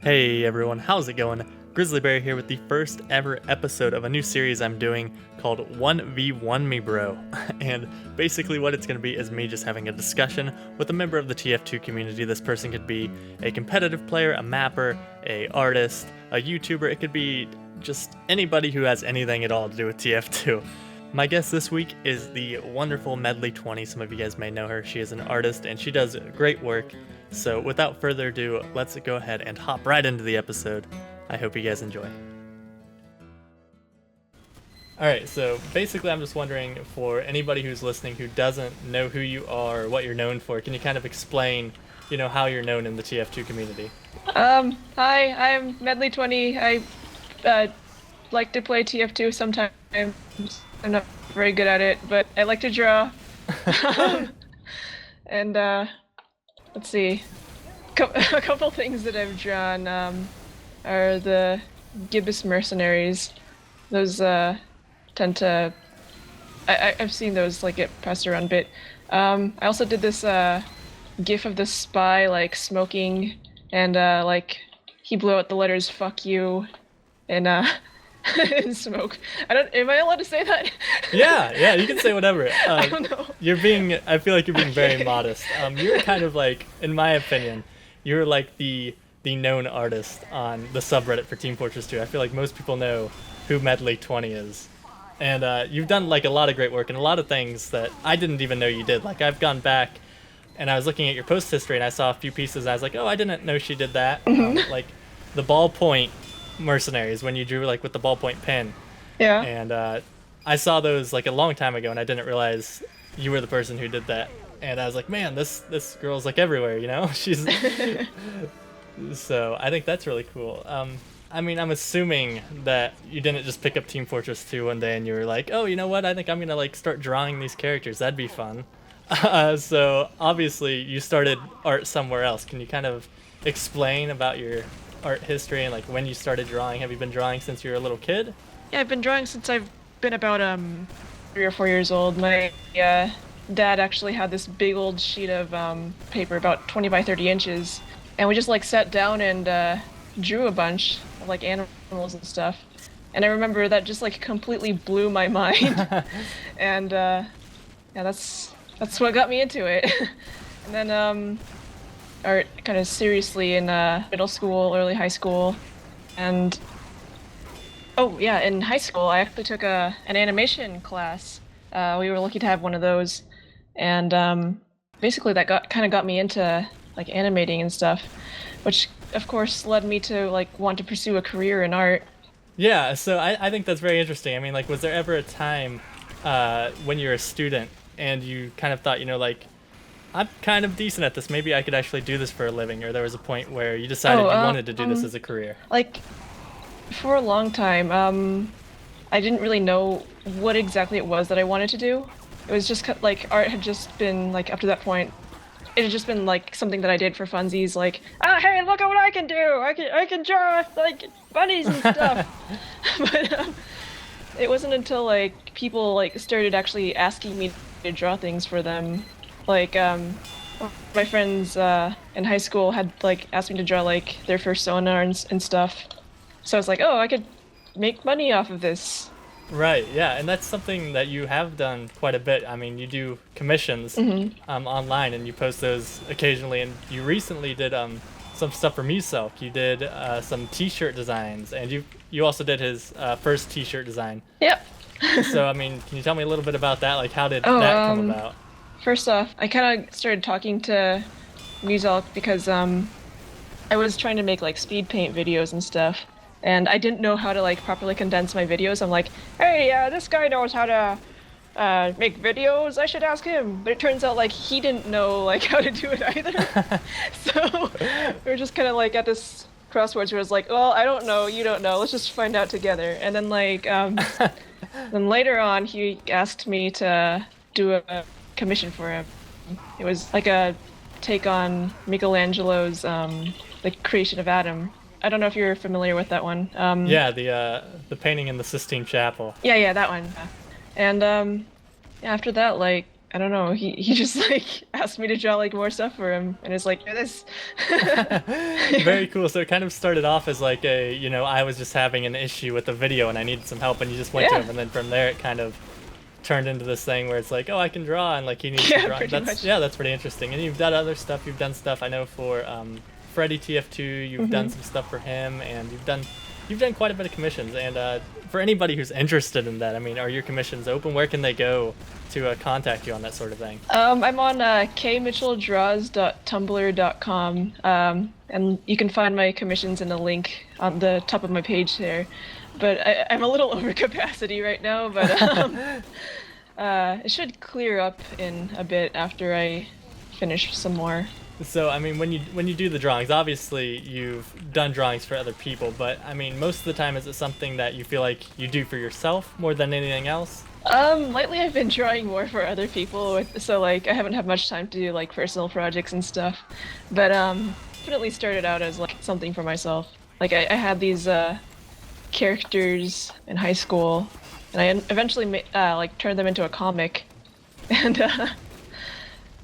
Hey everyone, how's it going? Grizzly Bear here with the first ever episode of a new series I'm doing called 1v1 Me Bro. And basically what it's going to be is me just having a discussion with a member of the TF2 community. This person could be a competitive player, a mapper, a artist, a YouTuber. It could be just anybody who has anything at all to do with TF2. My guest this week is the wonderful Medli20. Some of you guys may know her. She is an artist and she does great work. So without further ado, let's go ahead and hop right into the episode. I hope you guys enjoy. Alright, so basically I'm just wondering, for anybody who's listening who doesn't know who you are or what you're known for, can you kind of explain, how you're known in the TF2 community? Hi, I'm Medli20. I like to play TF2 sometimes. I'm not very good at it, but I like to draw. And let's see. A couple things that I've drawn are the gibbous mercenaries. Those tend to... I've seen those get passed around a bit. I also did this gif of the spy smoking, and he blew out the letters "fuck you" and and smoke. Am I allowed to say that? Yeah, you can say whatever. I don't know. I feel like you're being very modest. You're kind of in my opinion, you're the known artist on the subreddit for Team Fortress 2. I feel like most people know who Medli20 is. And you've done a lot of great work and a lot of things that I didn't even know you did. I've gone back and I was looking at your post history and I saw a few pieces and I was like, oh, I didn't know she did that. The ballpoint mercenaries, when you drew with the ballpoint pen. Yeah. And I saw those a long time ago and I didn't realize you were the person who did that. And I was like, man, this girl's everywhere, she's... So I think that's really cool. I'm assuming that you didn't just pick up Team Fortress 2 one day and you were like, oh, you know what? I think I'm gonna start drawing these characters. That'd be fun. So obviously you started art somewhere else. Can you kind of explain about your art history and when you started drawing? Have you been drawing since you were a little kid? Yeah, I've been drawing since I've been about 3 or 4 years old. My dad actually had this big old sheet of paper about 20 by 30 inches. And we just sat down and drew a bunch of animals and stuff. And I remember that just completely blew my mind. And yeah, that's what got me into it. And then art kind of seriously in middle school, early high school. And oh yeah, in high school I actually took an animation class. We were lucky to have one of those. And basically that got me into animating and stuff, which of course led me to want to pursue a career in art. Yeah, so I think that's very interesting. Was there ever a time when you're a student and you kind of thought, I'm kind of decent at this, maybe I could actually do this for a living, or there was a point where you decided you wanted to do this as a career? For a long time, I didn't really know what exactly it was that I wanted to do. It was just art had just been up to that point. It had just been something that I did for funsies, hey, look at what I can do! I can draw bunnies and stuff. But it wasn't until people started actually asking me to draw things for them. My friends in high school had asked me to draw their persona and stuff. So I was like, oh, I could make money off of this. Right, yeah, and that's something that you have done quite a bit. You do commissions online, and you post those occasionally, and you recently did some stuff for Muselk. You did some t-shirt designs, and you also did his first t-shirt design. Yep. So, can you tell me a little bit about that? How did that come about? First off, I kind of started talking to Muselk because I was trying to make speed paint videos and stuff. And I didn't know how to properly condense my videos. I'm like, hey, this guy knows how to make videos. I should ask him. But it turns out he didn't know how to do it either. So we were just kind of at this crossroads where it's well, I don't know, you don't know. Let's just find out together. And then then later on, he asked me to do a commission for him. It was a take on Michelangelo's the creation of Adam. I don't know if you're familiar with that one. Yeah, the painting in the Sistine Chapel. Yeah, that one. And after that, I don't know. He just like asked me to draw like more stuff for him, and it's like this. Very cool. So it kind of started off as like a, I was just having an issue with the video and I needed some help, and you just went to Yeah. him, and then from there it kind of turned into this thing where it's like, oh, I can draw, and like he needs to Yeah, draw. pretty much. Yeah, that's pretty interesting. And you've done other stuff. You've done stuff I know for Freddy TF2. You've done some stuff for him, and you've done quite a bit of commissions. And for anybody who's interested in that, I mean, are your commissions open? Where can they go to contact you on that sort of thing? I'm on kmitchelldraws.tumblr.com, and you can find my commissions in a link on the top of my page there. But I'm a little over capacity right now, but it should clear up in a bit after I finish some more. So I mean, when you do the drawings, obviously you've done drawings for other people, but I mean, most of the time, is it something that you feel like you do for yourself more than anything else? Lately I've been drawing more for other people, so like I haven't had much time to do like personal projects and stuff. But definitely started out as like something for myself. Like I had these characters in high school, and I eventually like turned them into a comic, and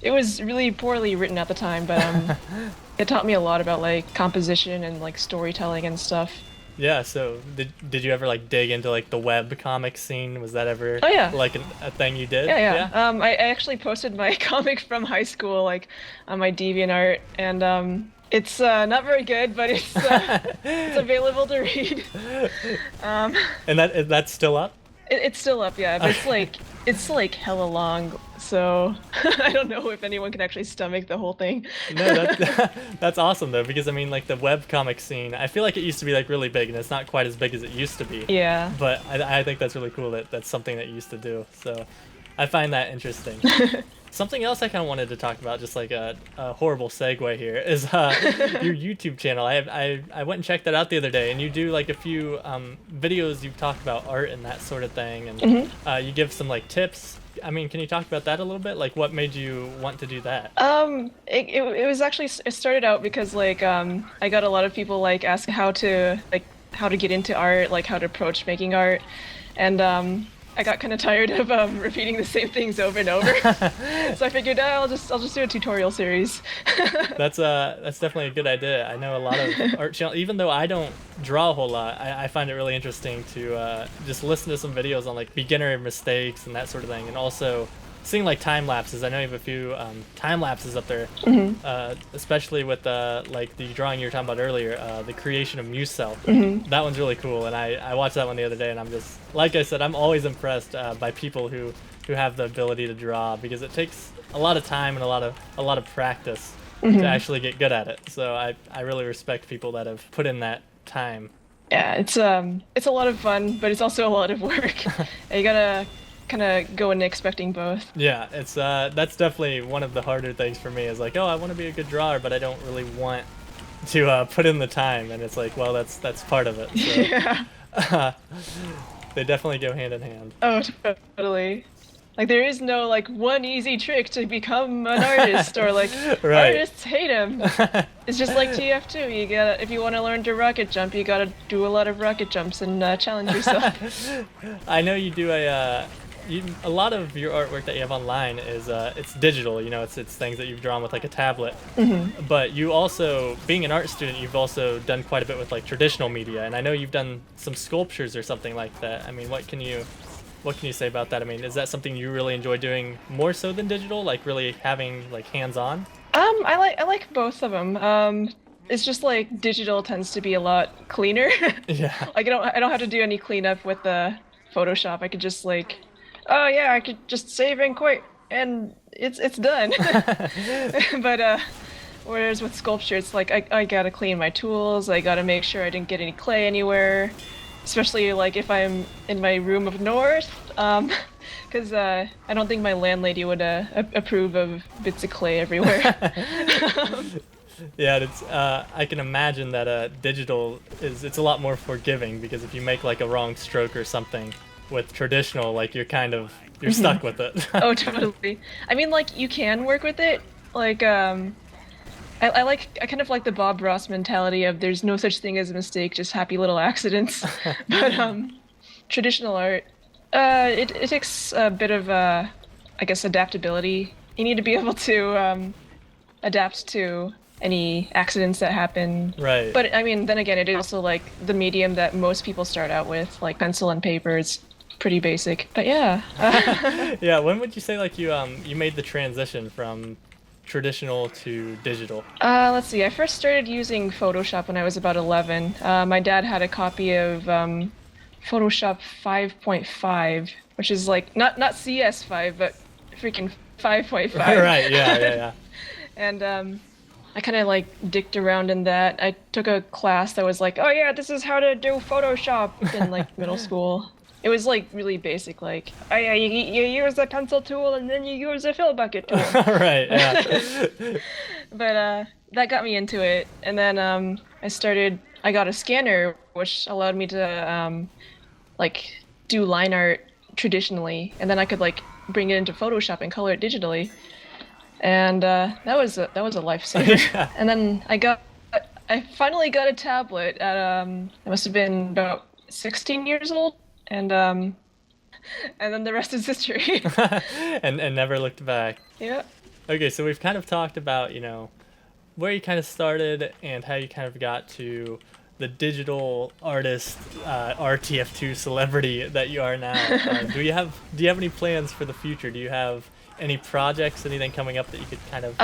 it was really poorly written at the time, but it taught me a lot about like composition and like storytelling and stuff. Yeah. So did you ever like dig into like the web comic scene? Was that ever Oh yeah. like a thing you did? Yeah. I actually posted my comic from high school like on my DeviantArt, and it's not very good, but it's available to read. And that's still up? It's still up, yeah, but it's like hella long, so I don't know if anyone can actually stomach the whole thing. No, that's awesome though, because I mean, like the webcomic scene, I feel like it used to be like really big, and it's not quite as big as it used to be. Yeah. But I think that's really cool that that's something that you used to do. So I find that interesting. Something else I kind of wanted to talk about, just like a horrible segue here, is your YouTube channel. I went and checked that out the other day, and you do like a few videos. You talk about art and that sort of thing, and you give some like tips. I mean, can you talk about that a little bit? Like, what made you want to do that? It was actually, it started out because like I got a lot of people like ask how to get into art, like how to approach making art, and I got kind of tired of repeating the same things over and over. So I figured I'll just do a tutorial series. That's definitely a good idea. I know a lot of art channels, even though I don't draw a whole lot, I find it really interesting to just listen to some videos on like beginner mistakes and that sort of thing, and also seeing like time lapses. I know you have a few time lapses up there, especially with like the drawing you were talking about earlier, the creation of Muse Cell. That one's really cool, and I watched that one the other day, and I'm just, like I said, I'm always impressed by people who have the ability to draw, because it takes a lot of time and a lot of practice to actually get good at it. So I really respect people that have put in that time. Yeah, it's a lot of fun, but it's also a lot of work. You gotta kind of go in expecting both. Yeah, it's that's definitely one of the harder things for me, is like, oh, I want to be a good drawer, but I don't really want to put in the time, and it's like, well, that's part of it. So. Yeah. They definitely go hand in hand. Oh, totally. Like there is no like one easy trick to become an artist, or like Right. artists hate him. It's just like TF2. You gotta, if you want to learn to rocket jump, you gotta do a lot of rocket jumps and challenge yourself. I know you do a lot of your artwork that you have online is it's digital. It's things that you've drawn with like a tablet. But you also, being an art student, you've also done quite a bit with like traditional media, and I know you've done some sculptures or something like that. I mean, what can you say about that? I mean, is that something you really enjoy doing more so than digital, like really having like hands-on? I like both of them. It's just like digital tends to be a lot cleaner. Yeah. Like I don't have to do any cleanup with the Photoshop. I could just like, oh yeah, I could just save and quit, and it's done. But whereas with sculpture, it's like I gotta clean my tools. I gotta make sure I didn't get any clay anywhere, especially like if I'm in my room of north, because I don't think my landlady would approve of bits of clay everywhere. Yeah, it's I can imagine that digital it's a lot more forgiving, because if you make like a wrong stroke or something with traditional, like you're stuck with it. Oh, totally. I mean, like you can work with it. Like I kind of like the Bob Ross mentality of there's no such thing as a mistake, just happy little accidents. But traditional art, it takes a bit of I guess, adaptability. You need to be able to adapt to any accidents that happen. Right. But I mean, then again, it is also like the medium that most people start out with, like pencil and paper. It's pretty basic. But yeah. Yeah, when would you say like you made the transition from traditional to digital? Let's see. I first started using Photoshop when I was about 11. My dad had a copy of Photoshop 5.5, which is like not CS5, but freaking 5.5. Right, yeah. And I kind of like dicked around in that. I took a class that was like, oh yeah, this is how to do Photoshop in like middle school. It was like really basic, like, oh yeah, you use a pencil tool and then you use a fill bucket tool. Right, yeah. But that got me into it. And then I got a scanner, which allowed me to like do line art traditionally, and then I could like bring it into Photoshop and color it digitally. And that was a lifesaver. Yeah. And then I finally got a tablet at I must have been about 16 years old, and then the rest is history. and never looked back. Yeah. Okay, so we've kind of talked about, where you kind of started and how you kind of got to the digital artist, RTF2 celebrity that you are now. Do you have any plans for the future? Do you have any projects, anything coming up that you could kind of...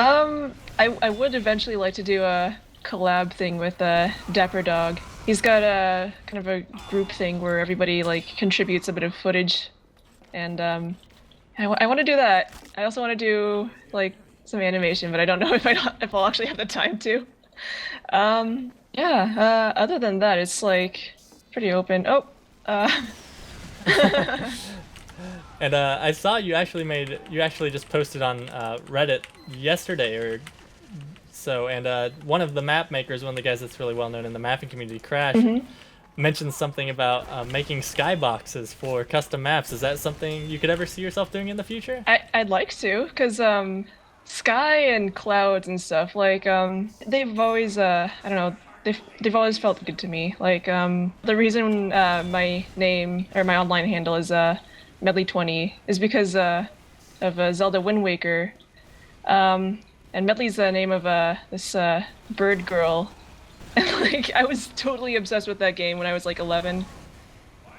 I would eventually like to do a collab thing with Dapper Dog. He's got a kind of a group thing where everybody like contributes a bit of footage, and I want to do that. I also want to do like some animation, but I don't know if I'll actually have the time to. Yeah. Other than that, it's like pretty open. Oh. And I saw you actually just posted on Reddit yesterday or so, and one of the map makers, one of the guys that's really well known in the mapping community, Crash, mentioned something about making skyboxes for custom maps. Is that something you could ever see yourself doing in the future? I'd like to, because sky and clouds and stuff, like they've always I don't know, they've always felt good to me. Like the reason my name or my online handle is Medli20 is because of Zelda Wind Waker. And Medli's the name of this bird girl. And like I was totally obsessed with that game when I was like 11.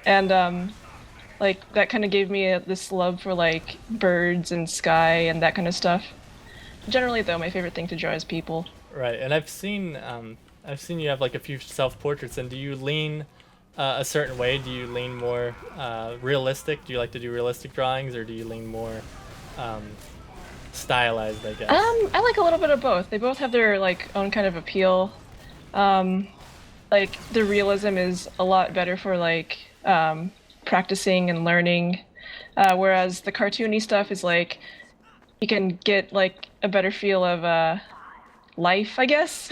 And like that kind of gave me this love for like birds and sky and that kind of stuff. Generally though, my favorite thing to draw is people. Right, and I've seen you have like a few self-portraits, and do you lean a certain way? Do you lean more realistic? Do you like to do realistic drawings, or do you lean more stylized, I guess? I like a little bit of both. They both have their like own kind of appeal. Like the realism is a lot better for like practicing and learning, whereas the cartoony stuff is like you can get like a better feel of life, I guess.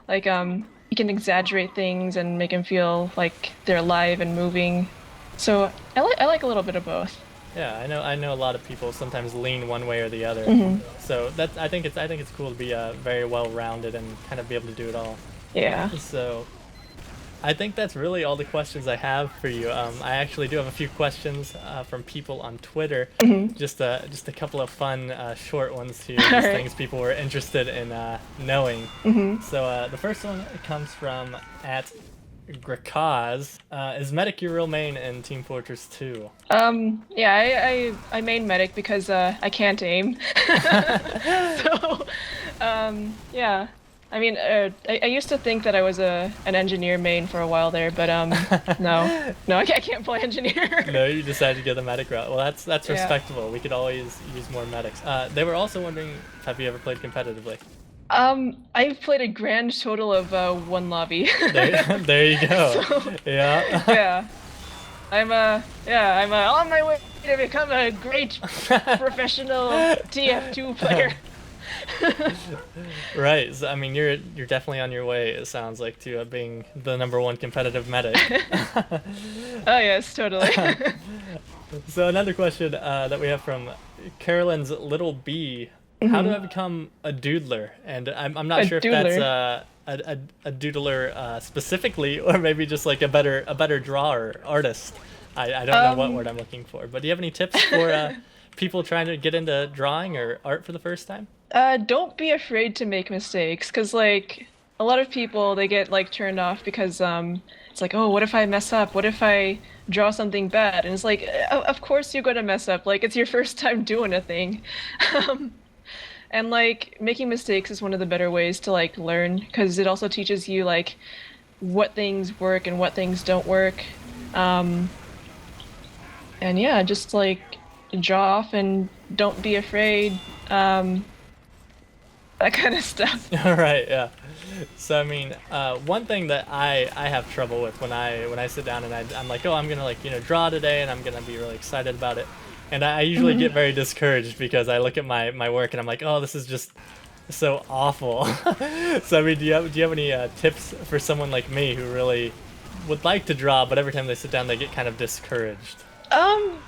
Like you can exaggerate things and make them feel like they're alive and moving. So I like a little bit of both. Yeah, I know a lot of people sometimes lean one way or the other. So I think it's cool to be very well rounded and kind of be able to do it all. Yeah. So I think that's really all the questions I have for you. I actually do have a few questions from people on Twitter. Just a couple of fun short ones here, just things people were interested in knowing. So the first one comes from @Grakaz. Is Medic your real main in Team Fortress 2? Yeah, I main Medic because I can't aim. So, yeah. I mean, I used to think that I was an engineer main for a while there, but no, I can't play engineer. No, you decided to go the medic route. Well, that's respectable. We could always use more medics. They were also wondering, have you ever played competitively? I've played a grand total of 1 lobby. There you go. So, yeah. Yeah. I'm on my way to become a great professional TF2 player. Right. So, I mean, you're definitely on your way, it sounds like, to being the #1 competitive medic. Oh yes, totally. So another question that we have from Carolyn's Little B. How do I become a doodler? And I'm not sure if that's a doodler specifically, or maybe just like a better drawer artist. I don't know what word I'm looking for. But do you have any tips for people trying to get into drawing or art for the first time? Don't be afraid to make mistakes, because like a lot of people they get like turned off because it's like, oh, what if I mess up? What if I draw something bad? And it's like, of course you're gonna mess up. Like it's your first time doing a thing. Um, and like making mistakes is one of the better ways to like learn, because it also teaches you like what things work and what things don't work. Um, and yeah, just like draw off and don't be afraid. Um, that kind of stuff. All right, yeah. So I mean, one thing that I have trouble with when I sit down and I'm like, oh, I'm gonna like draw today and I'm gonna be really excited about it, and I usually get very discouraged because I look at my work and I'm like, oh, this is just so awful. So I mean, do you have any tips for someone like me who really would like to draw, but every time they sit down they get kind of discouraged? Um,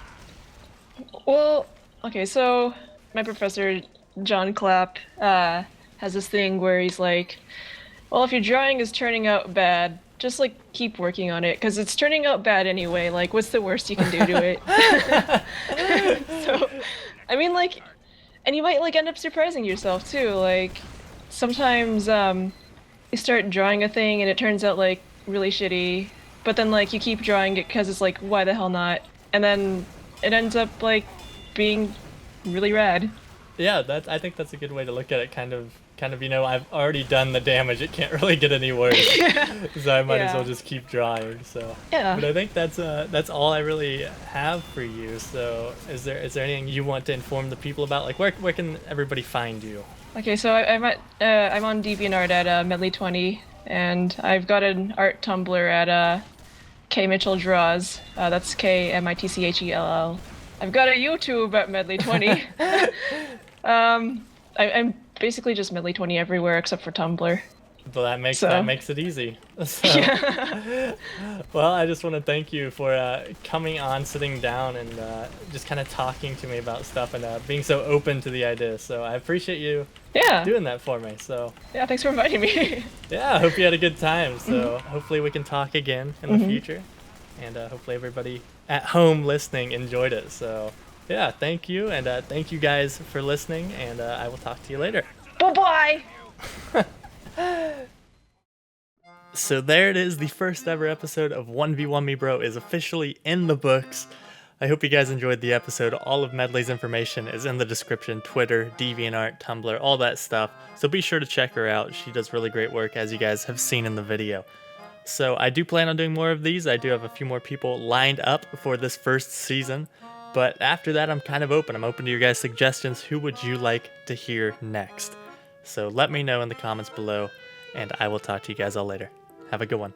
well, okay, so my professor, John Clapp, has this thing where he's like, well, if your drawing is turning out bad, just like keep working on it, because it's turning out bad anyway. Like, what's the worst you can do to it? So, I mean, like, and you might like end up surprising yourself too. Like, sometimes you start drawing a thing and it turns out like really shitty, but then like you keep drawing it because it's like, why the hell not? And then it ends up like being really rad. Yeah, I think that's a good way to look at it. Kind of, I've already done the damage. It can't really get any worse, so I might as well just keep drawing. So, Yeah. but I think that's all I really have for you. So, is there anything you want to inform the people about? Like, where can everybody find you? Okay, so I'm on DeviantArt at Medli20, and I've got an art Tumblr at K Mitchell Draws. That's KMITCHELL. I've got a YouTube at Medli20. I'm basically just Medli20 everywhere except for Tumblr. Well, that makes it easy. So, Yeah. well, I just want to thank you for coming on, sitting down, and just kind of talking to me about stuff and being so open to the ideas. So I appreciate you Yeah. doing that for me. So Yeah, thanks for inviting me. yeah, I hope you had a good time. So hopefully we can talk again in the future, and hopefully everybody at home listening enjoyed it. So yeah, thank you, and thank you guys for listening, and I will talk to you later. Bye-bye! So there it is, the first ever episode of 1v1 Me Bro is officially in the books. I hope you guys enjoyed the episode. All of Medli's information is in the description: Twitter, DeviantArt, Tumblr, all that stuff. So be sure to check her out. She does really great work, as you guys have seen in the video. So I do plan on doing more of these. I do have a few more people lined up for this first season. But after that, I'm kind of open. I'm open to your guys' suggestions. Who would you like to hear next? So let me know in the comments below, and I will talk to you guys all later. Have a good one.